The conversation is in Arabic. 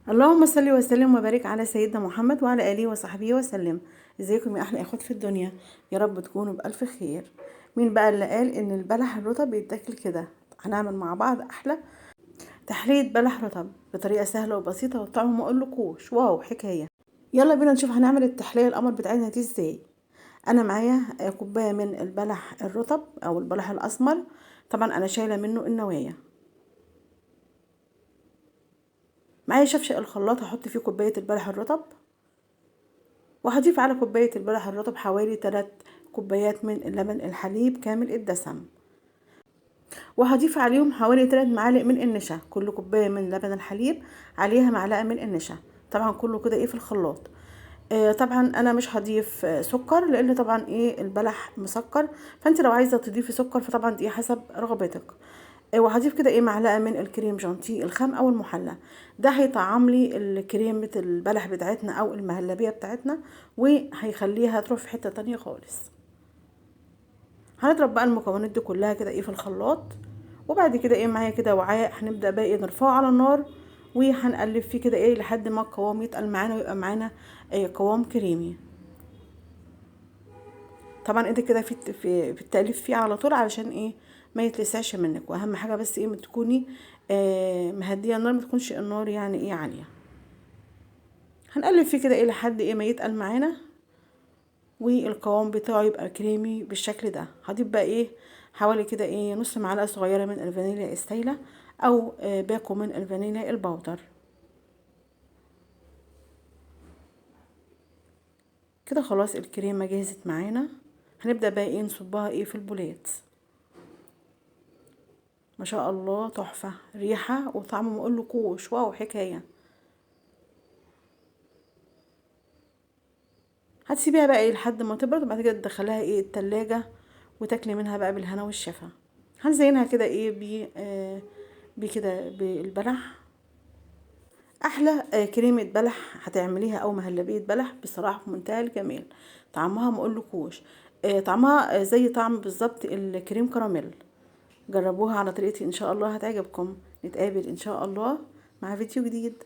اللهم صل وسلم وبارك على سيدنا محمد وعلى اله وصحبه وسلم. ازيكم يا احلى اخوات في الدنيا؟ يا رب تكونوا بالف خير. مين بقى اللي قال ان البلح الرطب بيتاكل كده؟ هنعمل مع بعض احلى تحليه بلح رطب بطريقه سهله وبسيطه، والطعم ما اقولكوش واو حكايه. يلا بينا نشوف هنعمل التحليه القمر بتاعتنا دي ازاي. انا معايا كوبايه من البلح الرطب او البلح الاسمر. طبعا انا شايله منه النوايا. معايا شفشق الخلاط، هحط فيه كوبايه البلح الرطب، وهضيف على كوباية البلح الرطب حوالي 3 كوبايات من اللبن الحليب كامل الدسم، وهضيف عليهم حوالي 3 معالق من النشا. كل كوباية من لبن الحليب عليها معلقة من النشا. طبعا كله كده في الخلاط. طبعا انا مش هضيف سكر، لان طبعا البلح مسكر، فانت لو عايزه تضيفي سكر فطبعا دي حسب رغبتك. وهضيف كده معلقه من الكريم جانتيه الخام او المحلى. ده هيطعم لي الكريمه البلح بتاعتنا او المهلبيه بتاعتنا، وهيخليها تروح في حته تانية خالص. هنضرب بقى المكونات دي كلها كده في الخلاط، وبعد كده معايا كده وعاء هنبدا بقى نرفعه على النار، وهنقلب فيه كده لحد ما القوام يتقل معانا ويبقى معانا قوام كريمي. طبعا انت كده في التقليب فيه على طول علشان ما يتلسعش منك. واهم حاجه بس ما تكوني مهديه النار، ما تكونش النار يعني عاليه. هنقلب فيه كده لحد ما يتقل معانا والقوام بتاعه يبقى كريمي بالشكل ده. هضيف بقى حوالي كده نص معلقه صغيره من الفانيليا السايله، او باكو من الفانيليا البودر. كده خلاص الكريمه جهزت معانا. هنبدا بقى نصبها في البولات. ما شاء الله تحفه، ريحه وطعم ما اقولكوش واو حكايه. هتسيبيها بقى لحد ما تبرد، وبعد كده تدخليها التلاجة وتاكلي منها بقى بالهنا والشفا. هنزينها كده بكده بالبلح. احلى كريمه بلح هتعمليها او مهلبيه بلح بصراحه في منتهى الجمال. طعمها ما اقولكوش. طعمها زي طعم بالظبط الكريم كراميل. جربوها على طريقتي ان شاء الله هتعجبكم. نتقابل ان شاء الله مع فيديو جديد.